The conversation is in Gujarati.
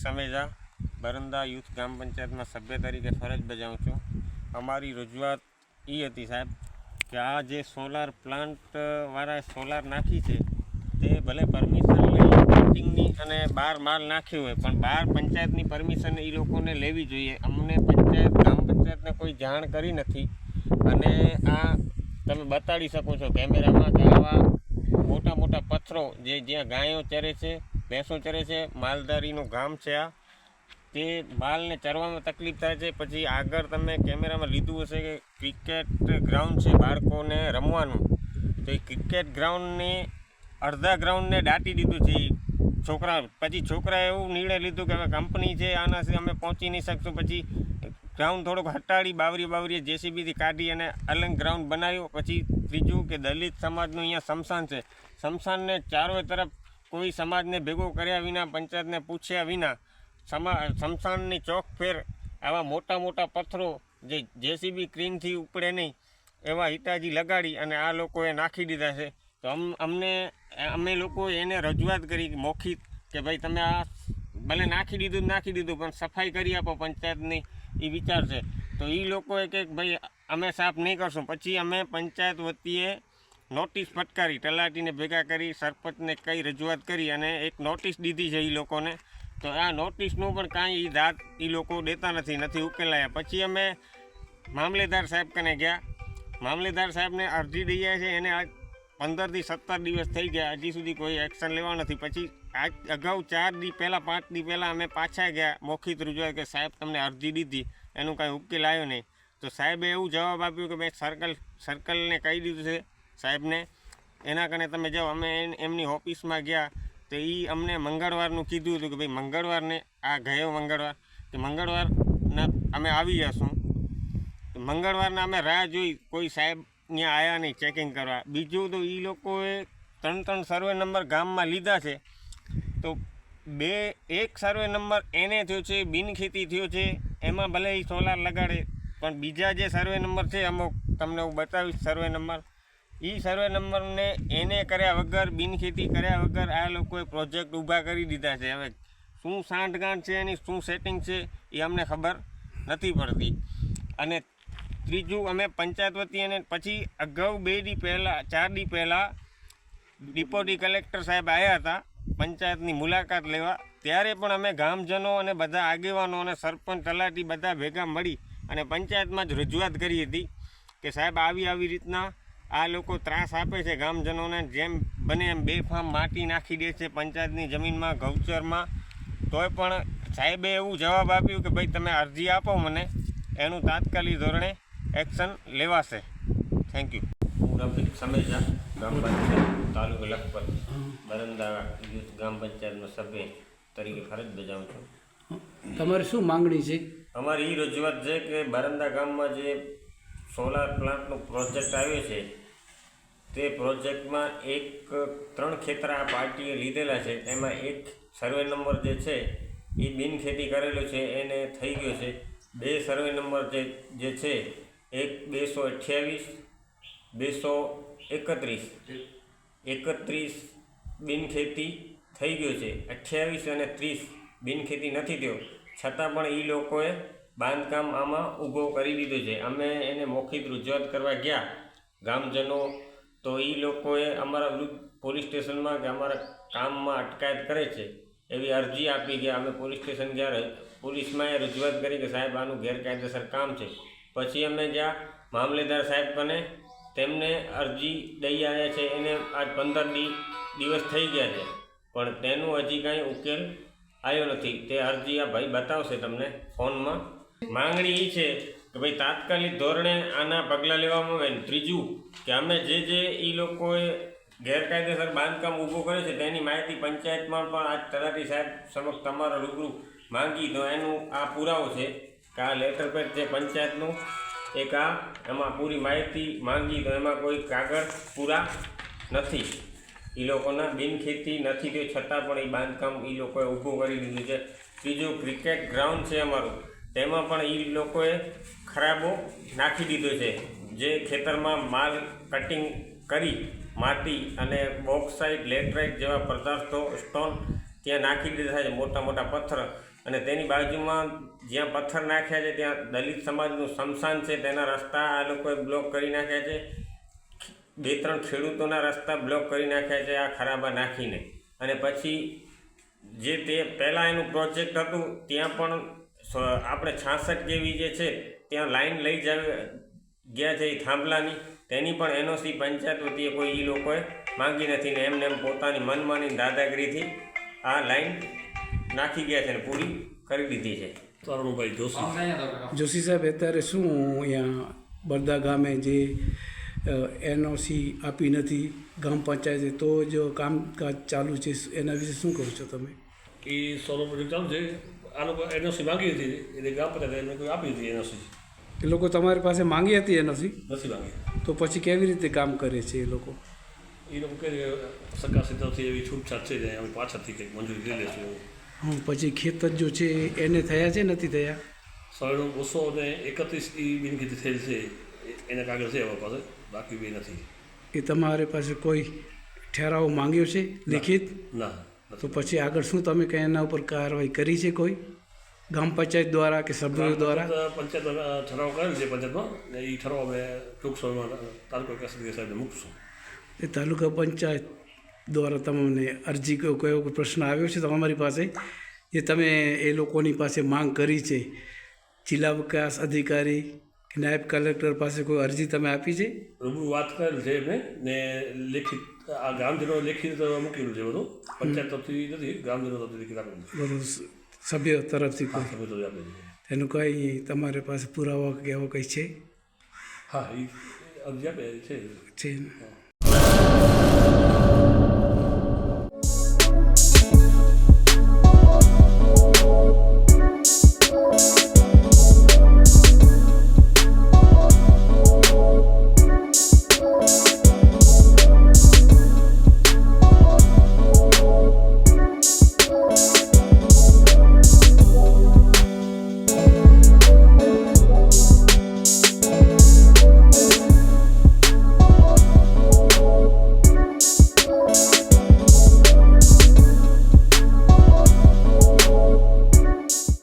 સમેજા બરંદા યુથ ગ્રામ પંચાયતમાં સભ્ય તરીકે ફરજ બજાવું છું. અમારી રજૂઆત એ હતી સાહેબ કે આ જે સોલાર પ્લાન્ટવાળા સોલાર નાખી છે તે ભલે પરમિશન લઈ પેન્ટિંગની અને બહાર માલ નાખ્યો હોય, પણ બહાર પંચાયતની પરમિશન એ લોકોને લેવી જોઈએ. અમને ગ્રામ પંચાયતને કોઈ જાણ કરી નથી. અને આ તમે બતાડી શકો છો કેમેરામાં કે આવા મોટા મોટા પથ્થરો જ્યાં ગાયો ચરે છે, ભેંસો ચરે છે, માલધારીનું ગામ છે આ, તે માલને ચરવામાં તકલીફ થાય છે. પછી આગળ તમે કેમેરામાં લીધું હશે કે ક્રિકેટ ગ્રાઉન્ડ છે બાળકોને રમવાનું, તો એ ક્રિકેટ ગ્રાઉન્ડને અડધા ગ્રાઉન્ડને દાટી દીધું છે છોકરા. પછી છોકરાએ એવું નિર્ણય લીધું કે હવે કંપની છે આનાથી અમે પહોંચી નહીં શકશું. પછી ગ્રાઉન્ડ થોડુંક હટાડી બાવરીએ જેસીબીથી કાઢી અને અલગ ગ્રાઉન્ડ બનાવ્યું. પછી ત્રીજું કે દલિત સમાજનું અહીંયા સ્મશાન છે, સ્મશાનને ચારો તરફ કોઈ સમાજને ભેગો કર્યા વિના, પંચાયતને પૂછ્યા વિના સ્મશાનની ચોક ફેર આવા મોટા મોટા પથ્થરો જે જેસીબી ક્રેનથી ઉપડે નહીં એવા હિતાજી લગાડી અને આ લોકોએ નાખી દીધા છે. તો અમે લોકોએ એને રજૂઆત કરી મૌખિક કે ભાઈ તમે આ ભલે નાખી દીધું પણ સફાઈ કરી આપો પંચાયતની, એ વિચાર છે. તો એ લોકોએ કે ભાઈ અમે સાફ નહીં કરશું. પછી અમે પંચાયત વતીએ નોટિસ ફટકારી, તલાટીને ભેગા કરી, સરપંચને કઈ રજૂઆત કરી અને એક નોટિસ દીધી છે એ લોકોને. તો આ નોટિસનું પણ કાંઈ એ લોકો દેતા નથી ઉકેલાયા. પછી અમે મામલેદાર સાહેબ કને ગયા. મામલેદાર સાહેબને અરજી દઈએ છે, એને આજ 15 થી 17 દિવસ થઈ ગયા, હજી સુધી કોઈ એક્શન લેવા નથી. પછી આજ અગાઉ 4 દી પહેલાં 5 દી પહેલાં અમે પાછા ગયા મૌખિક રજૂઆત કે સાહેબ તમને અરજી દીધી, એનું કાંઈ ઉકેલ આવ્યો નહીં. તો સાહેબે એવું જવાબ આપ્યો કે ભાઈ સર્કલને કહી દીધું છે સાહેબને, એના કને તમે જાઓ. અમે એમની ઓફિસમાં ગયા તો એ અમને મંગળવારનું કીધું હતું કે ભાઈ મંગળવારને આ ગયો મંગળવાર કે મંગળવારના અમે આવી જશું. તો મંગળવારના અમે રાહ જોઈ, કોઈ સાહેબ ત્યાં આવ્યા નહીં ચેકિંગ કરવા. બીજું તો એ લોકોએ 3 સર્વે નંબર ગામમાં લીધા છે. તો એક સર્વે નંબર એને થયો છે, બિનખેતી થયો છે, એમાં ભલે એ સોલાર લગાડે, પણ બીજા જે સર્વે નંબર છે અમુક તમને હું બતાવીશ સર્વે નંબર, એ સર્વે નંબરને એને કર્યા વગર, બિનખેતી કર્યા વગર આ લોકોએ પ્રોજેક્ટ ઊભા કરી દીધા છે. હવે શું સાંઠગાંઠ છે એની, શું સેટિંગ છે એ અમને ખબર નથી પડતી. અને ત્રીજું, અમે પંચાયત વતી અને પછી અગાઉ 2 દી પહેલાં 4 દી પહેલાં ડિપ્યુટી કલેક્ટર સાહેબ આવ્યા હતા પંચાયતની મુલાકાત લેવા. ત્યારે પણ અમે ગામજનો અને બધા આગેવાનો અને સરપંચ તલાટી બધા ભેગા મળી અને પંચાયતમાં જ રજૂઆત કરી હતી કે સાહેબ આવી રીતના આ લોકો ત્રાસ આપે છે ગામજનોને, જેમ બને એમ બેફામ માટી નાખી દે છે પંચાયતની જમીનમાં, ગૌચરમાં. તોય પણ સાહેબે એવું જવાબ આપ્યું કે ભાઈ તમે અરજી આપો મને, એનું તાત્કાલિક ધોરણે એક્શન લેવાશે. Thank you. હું રફીક સમેજા ગ્રામ પંચાયત તાલુકો લખપત બરંદા યુથ ગ્રામ પંચાયતનો સભ્ય તરીકે ફરજ બજાવું છું. તમારી શું માંગણી છે? અમારી એ રજૂઆત છે કે બરંદા ગામમાં જે સોલાર પ્લાન્ટનો પ્રોજેક્ટ આવ્યો છે તે પ્રોજેક્ટમાં 3 ખેતર આ પાર્ટીએ લીધેલા છે. એમાં એક સર્વે નંબર જે છે એ બિનખેતી કરેલો છે, એને થઈ ગયો છે. 2 સર્વે નંબર જે છે, એક 228, 231 બિનખેતી થઈ ગયો છે, 28 અને 30 બિનખેતી નથી થયો. છતાં પણ એ લોકોએ બાંધકામ આમાં ઊભો કરી દીધો છે. અમે એને મૌખિક રજૂઆત કરવા ગયા ગામજનો, તો એ લોકોએ અમારા વિરુદ્ધ પોલીસ સ્ટેશનમાં કે અમારા કામમાં અટકાયત કરે છે એવી અરજી આપી ગયા. અમે પોલીસ સ્ટેશન ગયા, પોલીસમાં એ રજૂઆત કરી કે સાહેબ આનું ગેરકાયદેસર કામ છે. પછી અમે જ્યાં મામલેદાર સાહેબ કને તેમને અરજી દઈ આવ્યા છે, એને આજ 15 દિવસ થઈ ગયા છે, પણ તેનું હજી કાંઈ ઉકેલ આવ્યો નથી. તે અરજી આ ભાઈ બતાવશે તમને ફોનમાં. માંગણી એ છે કે ભાઈ તાત્કાલિક ધોરણે આના પગલાં લેવામાં આવે. ત્રીજું કે અમે જે એ લોકોએ ગેરકાયદેસર બાંધકામ ઊભું કરે છે તેની માહિતી પંચાયતમાં પણ આજ તલાટી સાહેબ સમક્ષ તમારા રૂબરૂ માંગી. તો એનું આ પુરાવો છે કે આ લેટર પેડ છે પંચાયતનું, એક એમાં પૂરી માહિતી માંગી. તો એમાં કોઈ કાગળ પૂરા નથી. એ લોકોના બિનખેતી નથી તે છતાં પણ એ બાંધકામ એ લોકોએ ઊભું કરી દીધું છે. ત્રીજું, ક્રિકેટ ગ્રાઉન્ડ છે અમારું, તેમાં પણ એ લોકોએ ખરાબો નાખી દીધો છે. જે ખેતરમાં માલ કટિંગ કરી માટી અને બોક્સાઇટ, લેટરાઇટ જેવા પદાર્થો, સ્ટોન ત્યાં નાખી દીધા છે મોટા મોટા પથ્થર, અને તેની બાજુમાં જ્યાં પથ્થર નાખ્યા છે ત્યાં દલિત સમાજનું સ્મશાન છે, તેના રસ્તા આ લોકોએ બ્લોક કરી નાખ્યા છે. 2-3 ખેડૂતોના રસ્તા બ્લોક કરી નાખ્યા છે આ ખરાબા નાખીને. અને પછી જે તે પહેલાં એનું પ્રોજેક્ટ હતું ત્યાં પણ આપણે 66 કેવી જે છે ત્યાં લાઈન લઈ ગયા છે એ થાંભલાની, તેની પણ એનઓસી પંચાયત વતીએ કોઈ એ લોકોએ માંગી નથી ને એમને એમ પોતાની મનમાની દાદાગીરીથી આ લાઈન નાખી ગયા છે ને પૂરી કરી દીધી છે. તરુણભાઈ જોશી. જોશી સાહેબ, અત્યારે શું અહીંયા બરદા ગામે જે એનઓસી આપી નથી ગ્રામ પંચાયતે, તો જો કામકાજ ચાલુ છે એના વિશે શું કહો છો તમે? એ સોલર પ્રોજેક્ટ ચાલુ છે. આ લોકો એનઓસી માંગી હતી એટલે ગ્રામ પંચાયત એમને કોઈ આપી હતી એનઓસી. એ લોકો તમારી પાસે માંગી હતી એનઓસી, નથી માંગી. તો પછી કેવી રીતે કામ કરે છે એ લોકો? એ લોકો કહે સરકાર તરફથી એવી છૂટછાટ છે અમે પાછળથી કંઈક મંજૂરી લઈ લઈશું. પછી ખેતર જો છે એને થયા છે નથી થયા? 231 એ બિનખેતી થયેલ છે એના કાગળ છે અમારી પાસે, બાકી બી નથી. એ તમારી પાસે કોઈ ઠરાવ માંગ્યો છે લિખિત? ના. તો પછી આગળ શું તમે કંઈ એના ઉપર કાર્યવાહી કરી છે કોઈ ગ્રામ પંચાયત દ્વારા કે સભ્યો દ્વારા? પંચાયત ઠરાવ કરેલ છે પંચાયતમાં, ને એ ઠરાવ અમે ટૂંક સમયમાં તાલુકા કચેરી સાહેબને મૂકશું. એ તાલુકા પંચાયત દ્વારા તમને અરજી કયો પ્રશ્ન આવ્યો છે તમારી પાસે જે તમે એ લોકોની પાસે માંગ કરી છે? જિલ્લા વિકાસ અધિકારી કે નાયબ કલેક્ટર પાસે કોઈ અરજી તમે આપી છે? રૂબરૂ વાત કરેલ છે એમને, ને લેખિત આ ગ્રામજનો લેખિત મૂકેલું છે બધું. પંચાયત તરફથી નથી, ગ્રામજનો તરફથી લેખિત આપેલું છે. બરોબર, સભ્ય તરફથી કોઈ સભ્ય તરફથી આપેલું છે. એનું કંઈ તમારી પાસે પુરાવા કે એવો કંઈ છે? હા, એ અરજી આપે છે. છે.